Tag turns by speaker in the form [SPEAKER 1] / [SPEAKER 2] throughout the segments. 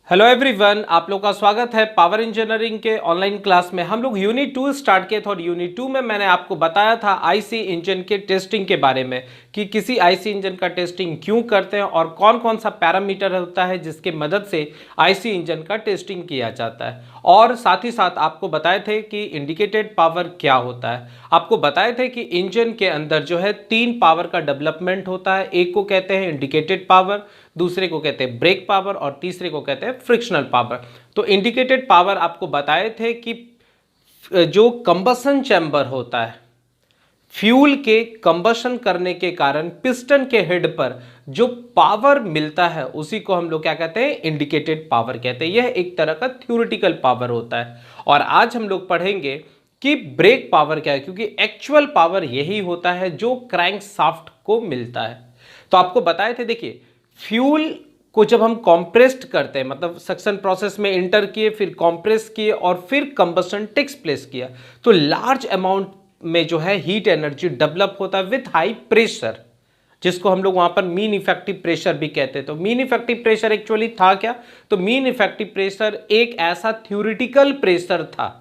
[SPEAKER 1] Hello everyone, आप लोग का स्वागत है पावर इंजीनियरिंग के ऑनलाइन क्लास में। हम लोग यूनिट 2 स्टार्ट किए थे और यूनिट 2 में मैंने आपको बताया था आईसी इंजन के टेस्टिंग के बारे में कि किसी आईसी इंजन का टेस्टिंग क्यों करते हैं और कौन कौन सा पैरामीटर होता है जिसके मदद से आईसी इंजन का टेस्टिंग किया जाता है। और साथ ही साथ आपको बताए थे कि इंडिकेटेड पावर क्या होता है। आपको बताए थे कि इंजन के अंदर जो है 3 पावर का डेवलपमेंट होता है। एक को कहते हैं इंडिकेटेड पावर, दूसरे को कहते हैं ब्रेक पावर और तीसरे को कहते हैं फ्रिक्शनल पावर। तो इंडिकेटेड पावर आपको बताए थे कि जो कंबसन चैम्बर होता है, फ्यूल के कंबशन करने के कारण पिस्टन के हेड पर जो पावर मिलता है उसी को हम लोग क्या कहते हैं, इंडिकेटेड पावर कहते हैं। यह एक तरह का थ्योरेटिकल पावर होता है। और आज हम लोग पढ़ेंगे कि ब्रेक पावर क्या है, क्योंकि एक्चुअल पावर यही होता है जो क्रैंक शाफ्ट को मिलता है। तो आपको बताए थे, देखिए फ्यूल को जब हम कॉम्प्रेस्ड करते हैं, मतलब सक्शन प्रोसेस में इंटर किए, फिर कॉम्प्रेस किए और फिर कंबशन टेक्स प्लेस किया, तो लार्ज अमाउंट में जो है हीट एनर्जी डेवलप होता है विथ हाई प्रेशर, जिसको हम लोग वहां पर मीन इफेक्टिव प्रेशर भी कहते हैं। तो मीन इफेक्टिव प्रेशर एक्चुअली था क्या? तो मीन इफेक्टिव प्रेशर एक ऐसा थ्योरेटिकल प्रेशर था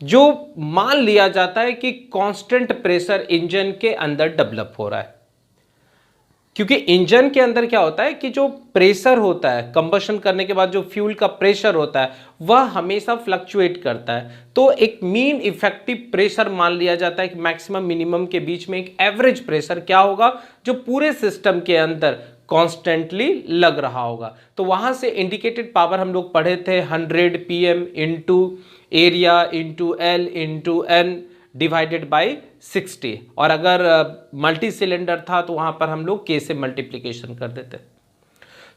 [SPEAKER 1] जो मान लिया जाता है कि कांस्टेंट प्रेशर इंजन के अंदर डेवलप हो रहा है। क्योंकि इंजन के अंदर क्या होता है कि जो प्रेशर होता है कंबशन करने के बाद, जो फ्यूल का प्रेशर होता है वह हमेशा फ्लक्चुएट करता है। तो एक मीन इफेक्टिव प्रेशर मान लिया जाता है कि मैक्सिमम मिनिमम के बीच में एक एवरेज प्रेशर क्या होगा जो पूरे सिस्टम के अंदर कॉन्स्टेंटली लग रहा होगा। तो वहां से इंडिकेटेड पावर हम लोग पढ़े थे 100 pm into area into L into N divided by 60। और अगर मल्टी सिलेंडर था तो वहां पर हम लोग के से मल्टीप्लीकेशन कर देते।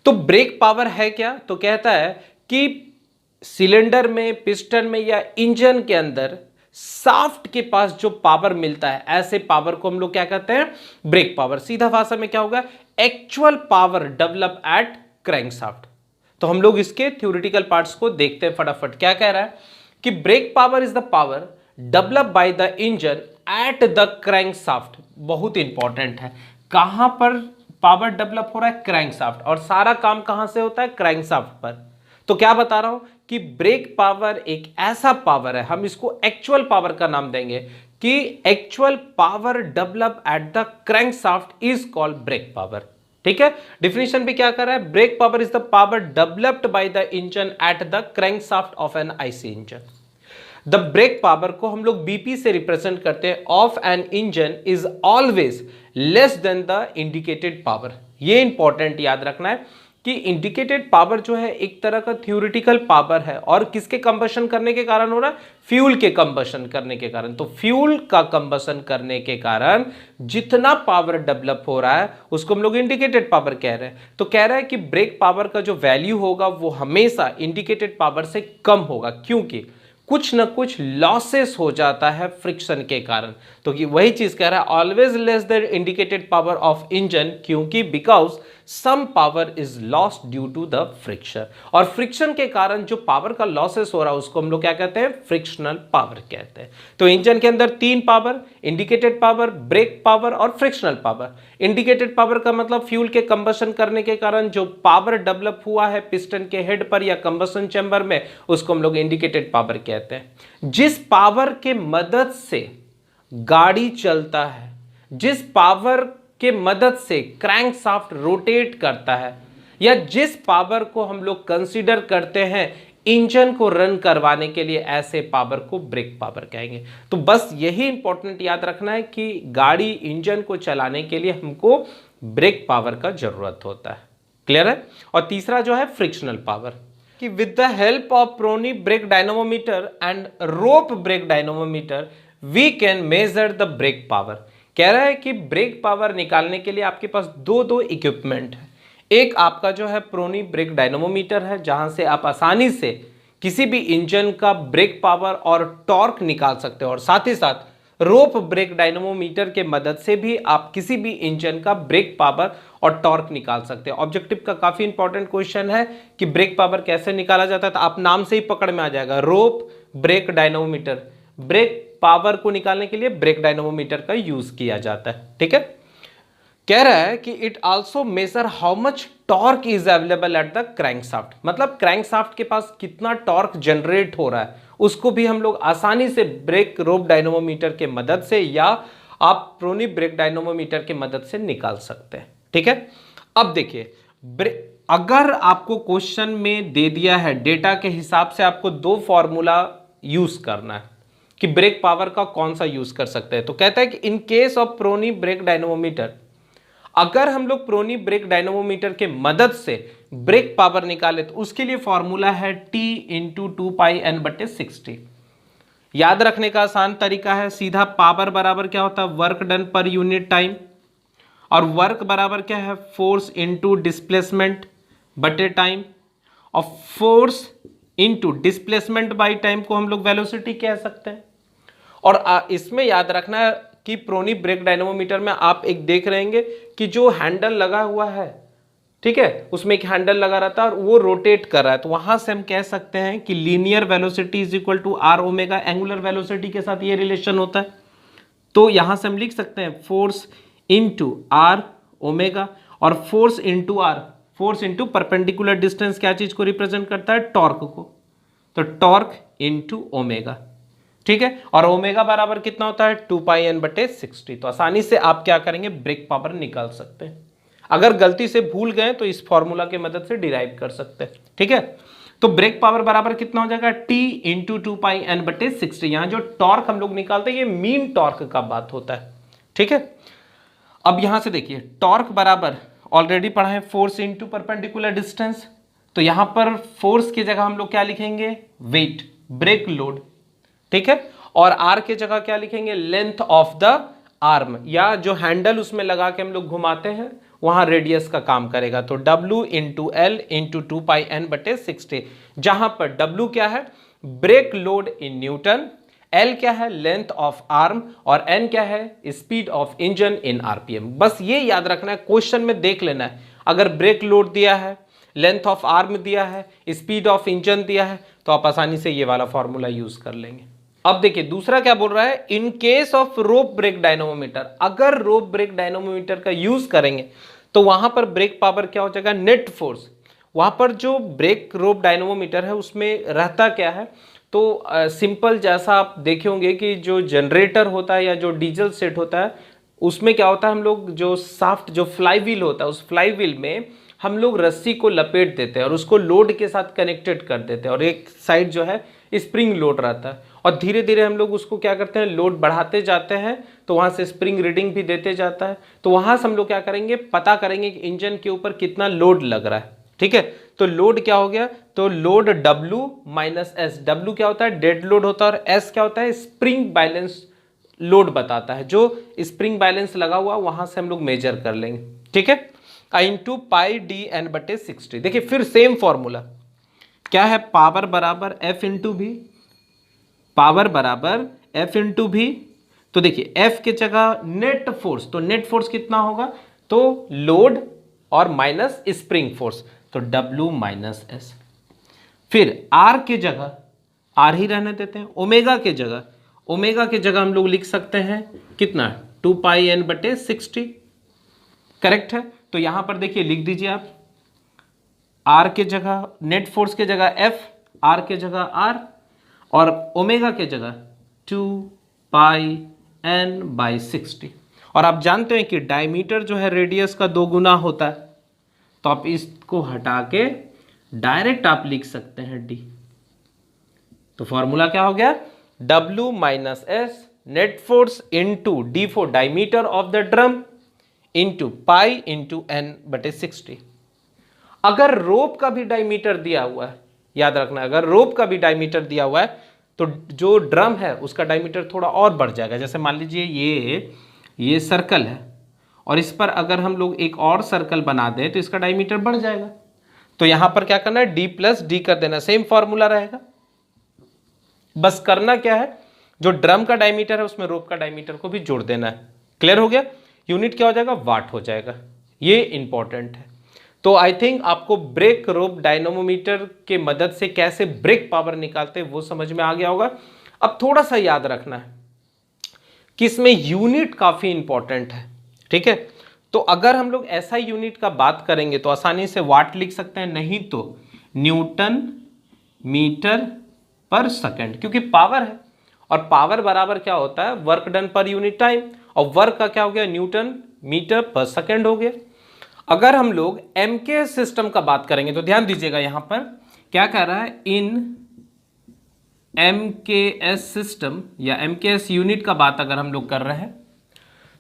[SPEAKER 1] तो ब्रेक पावर है क्या? तो कहता है कि सिलेंडर में, पिस्टन में या इंजन के अंदर शाफ्ट के पास जो पावर मिलता है, ऐसे पावर को हम लोग क्या कहते हैं, ब्रेक पावर। सीधा भाषा में क्या होगा, actual power develop eight crankshaft. तो हम लोग इसके थ्योरेटिकल पार्ट्स को देखते हैं फटाफट। क्या कह रहा है कि brake power is the power develop by the engine at the crankshaft. बहुत इंपॉर्टेंट है, कहां पर पावर डेवलप हो रहा है, क्रैंकशाफ्ट। और सारा काम कहां से होता है, क्रैंकशाफ्ट पर। तो क्या बता रहा हूं कि ब्रेक पावर एक ऐसा पावर है, हम इसको एक्चुअल पावर का नाम देंगे कि actual power develop at the crankshaft is called brake power. ठीक है, डिफिनेशन भी क्या कर रहा है, brake power is the power developed by the engine at the crankshaft of an IC engine. The brake power को हम लोग बीपी से रिप्रेजेंट करते हैं, of an engine is always less than the indicated power. ये important याद रखना है कि इंडिकेटेड पावर जो है एक तरह का थ्योरेटिकल पावर है और किसके कंबशन करने के कारण हो रहा है, फ्यूल के कंबशन करने के कारण। तो फ्यूल का कंबशन करने के कारण जितना पावर डेवलप हो रहा है उसको हम लोग इंडिकेटेड पावर कह रहे हैं। तो कह रहा है कि ब्रेक पावर का जो वैल्यू होगा वो हमेशा इंडिकेटेड पावर से कम होगा, क्योंकि कुछ ना कुछ लॉसेस हो जाता है फ्रिक्शन के कारण। तो कि वही चीज कह रहा है, always less than indicated power of engine, क्योंकि because some power is lost due to the friction. और फ्रिक्शन के कारण जो पावर का लॉसेस हो रहा है उसको हम लोग क्या कहते हैं, फ्रिक्शनल पावर कहते हैं। तो इंजन के अंदर 3 power, indicated power, brake power और फ्रिक्शनल पावर। इंडिकेटेड पावर का मतलब फ्यूल के कंबशन करने के कारण जो पावर डेवलप हुआ है पिस्टन के हेड पर या कंबशन चैम्बर में, उसको हम लोग इंडिकेटेड पावर कहते हैं। जिस पावर के मदद से गाड़ी चलता है, जिस पावर के मदद से क्रैंकशाफ्ट रोटेट करता है, या जिस पावर को हम लोग कंसीडर करते हैं इंजन को रन करवाने के लिए, ऐसे पावर को ब्रेक पावर कहेंगे। तो बस यही इंपॉर्टेंट याद रखना है कि गाड़ी, इंजन को चलाने के लिए हमको ब्रेक पावर का जरूरत होता है। क्लियर है? और तीसरा जो है फ्रिक्शनल पावर, कि with the help of Prony brake dynamometer and rope brake dynamometer we can measure the brake power. कह रहा है कि ब्रेक पावर निकालने के लिए आपके पास दो इक्विपमेंट है। एक आपका जो है प्रोनी ब्रेक डायनोमोमीटर है, जहां से आप आसानी से किसी भी इंजन का ब्रेक पावर और टॉर्क निकाल सकते हो, और साथ ही साथ रोप ब्रेक डायनोमोमीटर के मदद से भी आप किसी भी इंजन का ब्रेक पावर और टॉर्क निकाल सकते हैं। ऑब्जेक्टिव का काफी इंपॉर्टेंट क्वेश्चन है कि ब्रेक पावर कैसे निकाला जाता है, तो आप नाम से ही पकड़ में आ जाएगा, रोप ब्रेक डायनोमीटर। ब्रेक पावर को निकालने के लिए ब्रेक डायनोमीटर का यूज किया जाता है। ठीक है, कह रहा है कि it also major how much torque is available at the crankshaft, मतलब क्रैंकशाफ्ट के पास कितना टॉर्क जनरेट हो रहा है उसको भी हम लोग आसानी से ब्रेक रोप डायनोमोमीटर के मदद से या आप प्रोनी ब्रेक डायनोमोमीटर के मदद से निकाल सकते हैं। ठीक है, अब देखिए अगर आपको क्वेश्चन में दे दिया है डेटा के हिसाब से आपको दो फॉर्मूला यूज करना है कि ब्रेक पावर का कौन सा यूज कर सकते हैं, तो कहता है कि इन case of Prony brake dynamometer, अगर हम लोग प्रोनी ब्रेक डायनोमोमीटर के मदद से ब्रेक पावर निकाले तो उसके लिए फॉर्मूला है T इंटू 2πn/60। याद रखने का आसान तरीका है, सीधा पावर बराबर क्या होता है work done per unit time, और वर्क बराबर क्या है फोर्स इंटू डिस्प्लेसमेंट बटे टाइम, और force into displacement by time को हम लोग वेलोसिटी कह सकते हैं। और इसमें याद रखना है कि प्रोनी ब्रेक डायनोमोमीटर में आप एक देख रहे होंगे कि जो हैंडल लगा हुआ है, ठीक है, उसमें एक हैंडल लगा रहता है और वो रोटेट कर रहा है, तो वहां से हम कह सकते हैं कि linear velocity is equal to R omega, angular velocity के साथ ये रिलेशन होता है। तो यहां से हम लिख सकते हैं फोर्स इंटू आर ओमेगा, और force into R, force into perpendicular distance क्या चीज को रिप्रेजेंट करता है टॉर्क को, तो टॉर्क इंटू ओमेगा। ठीक है, और ओमेगा बराबर कितना होता है 2πn/60। तो आसानी से आप क्या करेंगे ब्रेक पावर निकाल सकते हैं, अगर गलती से भूल गए तो इस फॉर्मूला की मदद से डिराइव कर सकते हैं। ठीक है, तो ब्रेक पावर बराबर कितना हो जाएगा T इंटू 2πn/60। यहां जो टॉर्क हम लोग निकालते हैं ये मीन टॉर्क का बात होता है। ठीक है, अब यहां से देखिए टॉर्क बराबर ऑलरेडी पढ़ा है फोर्स इंटू परपेंडिकुलर डिस्टेंस, तो यहां पर फोर्स की जगह हम लोग क्या लिखेंगे वेट, ब्रेक लोड। ठीक है, और आर के जगह क्या लिखेंगे लेंथ ऑफ द आर्म, या जो हैंडल उसमें लगा के हम लोग घुमाते हैं वहां रेडियस का काम करेगा, तो W into L into 2πn/60, जहां पर W क्या है brake load in newton, L क्या है लेंथ ऑफ आर्म, और N क्या है speed of engine in RPM। बस ये याद रखना है, क्वेश्चन में देख लेना है, अगर ब्रेक लोड दिया है, लेंथ ऑफ आर्म दिया है, स्पीड ऑफ इंजन दिया है, तो आप आसानी से ये वाला फॉर्मूला यूज कर लेंगे। अब देखिए दूसरा क्या बोल रहा है, in case of rope brake dynamometer, अगर रोप ब्रेक डायनोमोमीटर का यूज करेंगे तो वहां पर ब्रेक पावर क्या हो जाएगा नेट फोर्स। वहां पर जो ब्रेक रोप डायनोमोमीटर है उसमें रहता क्या है, तो सिंपल जैसा आप देखे होंगे कि जो जनरेटर होता है या जो डीजल सेट होता है उसमें क्या होता है, हम लोग जो साफ्ट जो फ्लाई व्हील होता है उस फ्लाई व्हील में हम लोग रस्सी को लपेट देते हैं और उसको लोड के साथ कनेक्टेड कर देते हैं, और एक साइड जो है स्प्रिंग लोड रहता है, और धीरे धीरे हम लोग उसको क्या करते हैं लोड बढ़ाते जाते हैं, तो वहां से स्प्रिंग रीडिंग भी देते जाता है। तो वहां से हम लोग क्या करेंगे पता करेंगे कि इंजन के ऊपर कितना लोड लग रहा है। ठीक है, तो लोड क्या हो गया, तो load W minus S, W क्या होता है डेड लोड होता है, और S क्या होता है स्प्रिंग बैलेंस लोड बताता है, जो स्प्रिंग बैलेंस लगा हुआ वहां से हम लोग मेजर कर लेंगे। ठीक है, इंटू πdn/60। देखिए फिर सेम फॉर्मूला क्या है, पावर बराबर F इंटू भी, पावर बराबर F इंटू भी, तो देखिए F के जगह नेट फोर्स, तो नेट फोर्स कितना होगा, तो लोड और माइनस स्प्रिंग फोर्स, तो W माइनस एस। फिर R के जगह R ही रहने देते हैं, ओमेगा के जगह हम लोग लिख सकते हैं कितना 2πn/60। करेक्ट है, तो यहां पर देखिए लिख दीजिए आप R के जगह नेट फोर्स के जगह F, R के जगह R, और ओमेगा के जगह 2πn/60। और आप जानते हैं कि डायमीटर जो है रेडियस का 2 गुना होता है, तो आप इसको हटा के डायरेक्ट आप लिख सकते हैं D। तो फॉर्मूला क्या हो गया W minus S net force into D for diameter of the drum into pi into n/60। अगर रोप का भी डायमीटर दिया हुआ है, याद रखना अगर रोप का भी डायमीटर दिया हुआ है तो जो ड्रम है उसका डायमीटर थोड़ा और बढ़ जाएगा। जैसे मान लीजिए ये सर्कल है और इस पर अगर हम लोग एक और सर्कल बना दें तो इसका डायमीटर बढ़ जाएगा। तो यहां पर क्या करना है D प्लस D कर देना, सेम फॉर्मूला रहेगा। बस करना क्या है, जो ड्रम का डायमीटर है उसमें रोप का डायमीटर को भी जोड़ देना है। क्लियर हो गया, यूनिट क्या हो जाएगा वाट हो जाएगा, ये इंपॉर्टेंट है। तो आई थिंक आपको ब्रेक रोप डायनोमोमीटर के मदद से कैसे ब्रेक पावर निकालते हैं वो समझ में आ गया होगा। अब थोड़ा सा याद रखना है कि इसमें यूनिट काफी इंपॉर्टेंट है। ठीक है, तो तो अगर हम लोग एसआई यूनिट का बात करेंगे तो आसानी से वाट लिख सकते हैं, नहीं तो न्यूटन मीटर पर सेकंड, क्योंकि पावर है और पावर बराबर क्या होता है, work done per unit time, और वर्क का क्या हो गया, न्यूटन मीटर पर सेकंड हो गया। अगर हम लोग एमकेएस सिस्टम का बात करेंगे तो ध्यान दीजिएगा, यहां पर क्या कह रहा है, इन एमकेएस सिस्टम या एमकेएस यूनिट का बात अगर हम लोग कर रहे हैं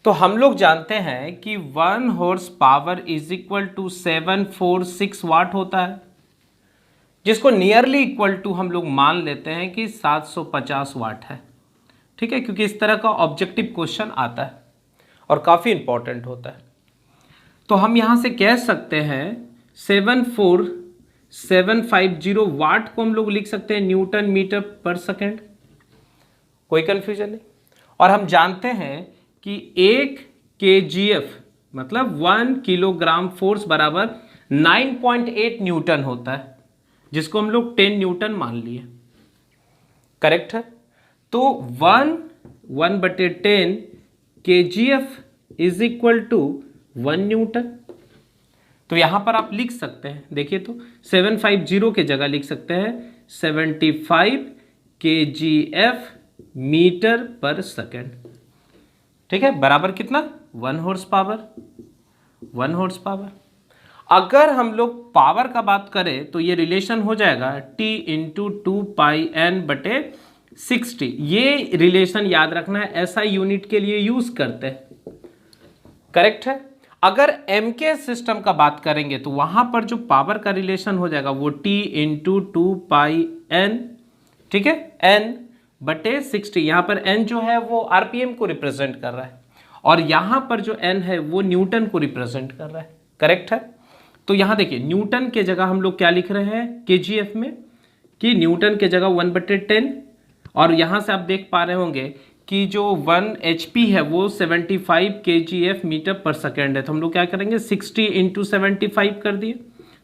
[SPEAKER 1] तो हम लोग जानते हैं कि 1 horse power is equal to 746 watt होता है, जिसको नियरली इक्वल टू हम लोग मान लेते हैं कि 750 वाट है। ठीक है, क्योंकि इस तरह का ऑब्जेक्टिव क्वेश्चन आता है और काफ़ी इंपॉर्टेंट होता है। तो हम यहाँ से कह सकते हैं 74750 वाट को हम लोग लिख सकते हैं न्यूटन मीटर पर सेकेंड, कोई कंफ्यूजन नहीं। और हम जानते हैं कि 1 kgf मतलब 1 किलोग्राम फोर्स बराबर 9.8 न्यूटन होता है, जिसको हम लोग 10 न्यूटन मान लिए। करेक्ट है। तो 1/10 kgf is equal to 1 newton. तो यहां पर आप लिख सकते हैं, देखिए तो 750 के जगह लिख सकते हैं 75 kgf मीटर पर सेकेंड। ठीक है, बराबर कितना, 1 हॉर्स पावर। 1 horse power. अगर हम लोग पावर का बात करें तो ये रिलेशन हो जाएगा T इंटू 2πn/60। ये रिलेशन याद रखना है, SI यूनिट के लिए यूज करते हैं। करेक्ट है। अगर MK सिस्टम का बात करेंगे तो वहां पर जो पावर का रिलेशन हो जाएगा वो T इंटू 2πn, ठीक है, n/60। यहां पर n जो है वो RPM को रिप्रेजेंट कर रहा है और यहां पर जो n है वो न्यूटन को रिप्रेजेंट कर रहा है। करेक्ट है। तो यहां देखिए न्यूटन के जगह हम लोग क्या लिख रहे हैं kgf में, कि न्यूटन के जगह 1/10, और यहां से आप देख पा रहे होंगे कि जो 1 HP है वो 75 kgf मीटर पर सेकेंड है। तो हम लोग क्या करेंगे 60 इंटू 75 कर दिए,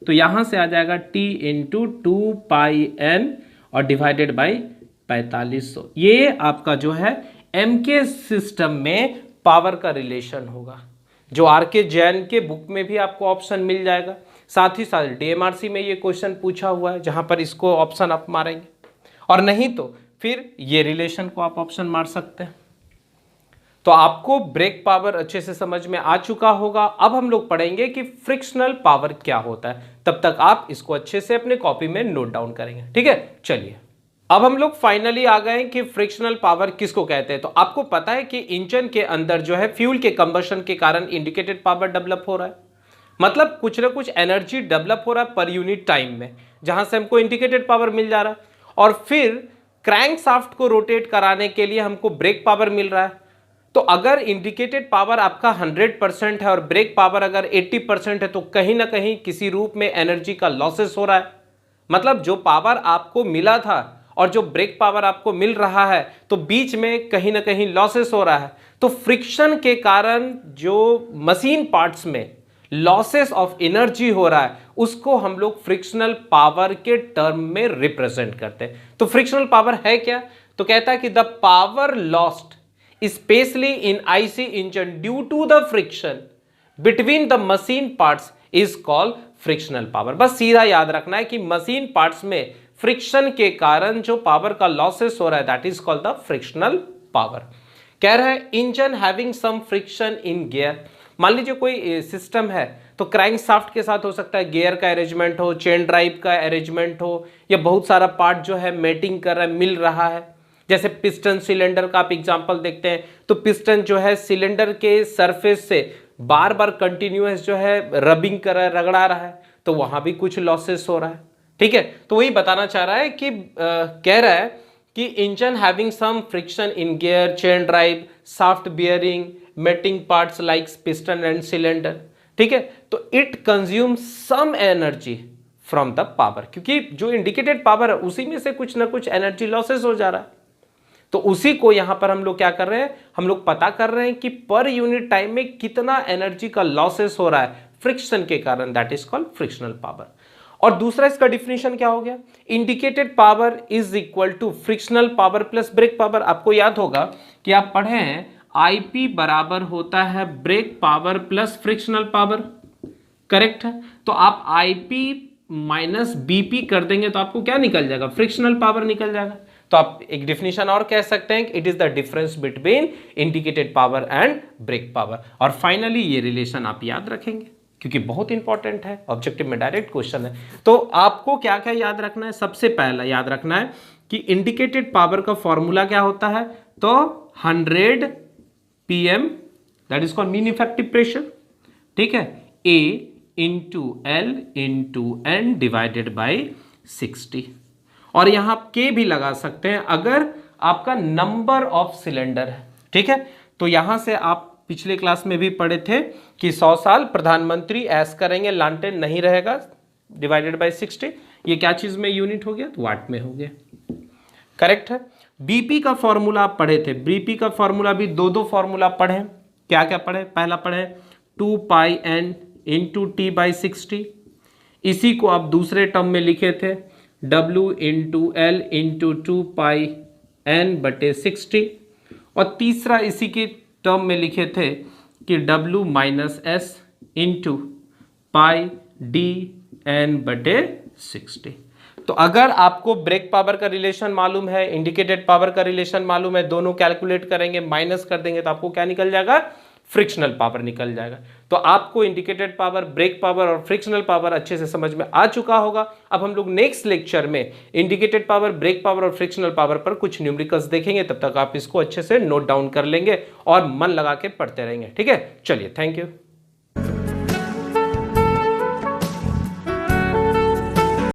[SPEAKER 1] तो यहां से आ जाएगा T इंटू 2πn और डिवाइडेड बाई 4500। ये आपका जो है MK सिस्टम में पावर का रिलेशन होगा, जो RK जैन के बुक में भी आपको ऑप्शन मिल जाएगा। साथ ही साथ DMRC में ये क्वेश्चन पूछा हुआ है, जहां पर इसको ऑप्शन आप मारेंगे, और नहीं तो फिर ये रिलेशन को आप ऑप्शन मार सकते हैं। तो आपको ब्रेक पावर अच्छे से समझ में आ चुका होगा। अब हम लोग पढ़ेंगे कि फ्रिक्शनल पावर क्या होता है, तब तक आप इसको अच्छे से अपने कॉपी में नोट डाउन करेंगे। ठीक है, चलिए अब हम लोग फाइनली आ गए कि फ्रिक्शनल पावर किसको कहते हैं। तो आपको पता है कि इंजन के अंदर जो है फ्यूल के कंबशन के कारण इंडिकेटेड पावर डेवलप हो रहा है, मतलब कुछ ना कुछ एनर्जी डेवलप हो रहा है पर यूनिट टाइम में, जहां से हमको इंडिकेटेड पावर मिल जा रहा है, और फिर क्रैंकशाफ्ट को रोटेट कराने के लिए हमको ब्रेक पावर मिल रहा है। तो अगर इंडिकेटेड पावर आपका 100% है और ब्रेक पावर अगर 80% है, तो कहीं ना कहीं किसी रूप में एनर्जी का लॉसेस हो रहा है। मतलब जो पावर आपको मिला था और जो ब्रेक पावर आपको मिल रहा है, तो बीच में कहीं ना कहीं लॉसेस हो रहा है। तो फ्रिक्शन के कारण जो मशीन पार्ट्स में लॉसेस ऑफ एनर्जी हो रहा है, उसको हम लोग फ्रिक्शनल पावर के टर्म में रिप्रेजेंट करते हैं। तो फ्रिक्शनल पावर है क्या, तो कहता है कि the power lost specially in IC engine due to the friction between the machine parts is called frictional power. बस सीधा याद रखना है कि मशीन पार्ट्स में फ्रिक्शन के कारण जो पावर का लॉसेस हो रहा है, that is called the frictional power. कह रहा है engine having some friction in gear. मान लीजिए कोई सिस्टम है, तो क्रैंकशाफ्ट के साथ हो सकता है गियर का अरेंजमेंट हो, चेन ड्राइव का अरेंजमेंट हो, या बहुत सारा पार्ट जो है मेटिंग कर रहा है, मिल रहा है। जैसे पिस्टन सिलेंडर का आप एग्जांपल देखते हैं, तो पिस्टन जो है सिलेंडर के सरफेस से बार बार कंटिन्यूअस जो है रबिंग कर रहा है, रगड़ा रहा है, तो वहां भी कुछ लॉसेस हो रहा है। ठीक है, तो वही बताना चाह रहा है कि कह रहा है कि engine having some friction in gear, chain drive, shaft bearing, mating parts like piston and cylinder. ठीक है, तो it consume some energy from the power, क्योंकि जो इंडिकेटेड पावर है उसी में से कुछ ना कुछ एनर्जी लॉसेस हो जा रहा है। तो उसी को यहां पर हम लोग क्या कर रहे हैं, हम लोग पता कर रहे हैं कि पर यूनिट टाइम में कितना एनर्जी का लॉसेस हो रहा है फ्रिक्शन के कारण, that is called frictional power. और दूसरा इसका डिफिनेशन क्या हो गया, indicated power is equal to frictional power plus brake power. आपको याद होगा कि आप पढ़े हैं आईपी बराबर होता है brake power plus frictional power, correct है। तो आप आईपी माइनस बीपी कर देंगे तो आपको क्या निकल जाएगा, फ्रिक्शनल पावर निकल जाएगा। तो आप एक डिफिनेशन और कह सकते हैं कि it is the difference between indicated power and brake power. और फाइनली ये रिलेशन आप याद रखेंगे क्योंकि बहुत इंपॉर्टेंट है, ऑब्जेक्टिव में डायरेक्ट क्वेश्चन है। तो आपको क्या क्या याद रखना है, सबसे पहला याद रखना है कि इंडिकेटेड पावर का फॉर्मूला क्या होता है, तो 100 pm that is called mean effective pressure, ठीक है, A into L into N divided by 60। और यहां K भी लगा सकते हैं अगर आपका नंबर ऑफ सिलेंडर है, ठीक है। तो यहां से आप पिछले क्लास में भी पढ़े थे कि 100 साल प्रधानमंत्री ऐश करेंगे लालटेन नहीं रहेगा डिवाइडेड बाय 60, ये क्या चीज में यूनिट हो गया, तो वाट में हो गया, करेक्ट है। बीपी का फॉर्मूला आप पढ़े थे, बीपी का फॉर्मूला भी दो फॉर्मूला पढ़े, क्या क्या पढ़े, पहला पढ़े 2 पाई एन इंटू टी बाई 60, इसी को आप दूसरे टर्म में लिखे थे W इंटू एल इंटू 2 पाई एन बटे 60, और तीसरा इसी के टर्म में लिखे थे कि W minus S into pi D N बटे 60। तो अगर आपको ब्रेक पावर का रिलेशन मालूम है, इंडिकेटेड पावर का रिलेशन मालूम है, दोनों कैलकुलेट करेंगे, माइनस कर देंगे तो आपको क्या निकल जाएगा, फ्रिक्शनल पावर निकल जाएगा। तो आपको इंडिकेटेड पावर, ब्रेक पावर और फ्रिक्शनल पावर अच्छे से समझ में आ चुका होगा। अब हम लोग नेक्स्ट लेक्चर में इंडिकेटेड पावर, ब्रेक पावर और फ्रिक्शनल पावर पर कुछ न्यूमेरिकल्स देखेंगे, तब तक आप इसको अच्छे से नोट डाउन कर लेंगे और मन लगा के पढ़ते रहेंगे, ठीक है। चलिए, थैंक यू।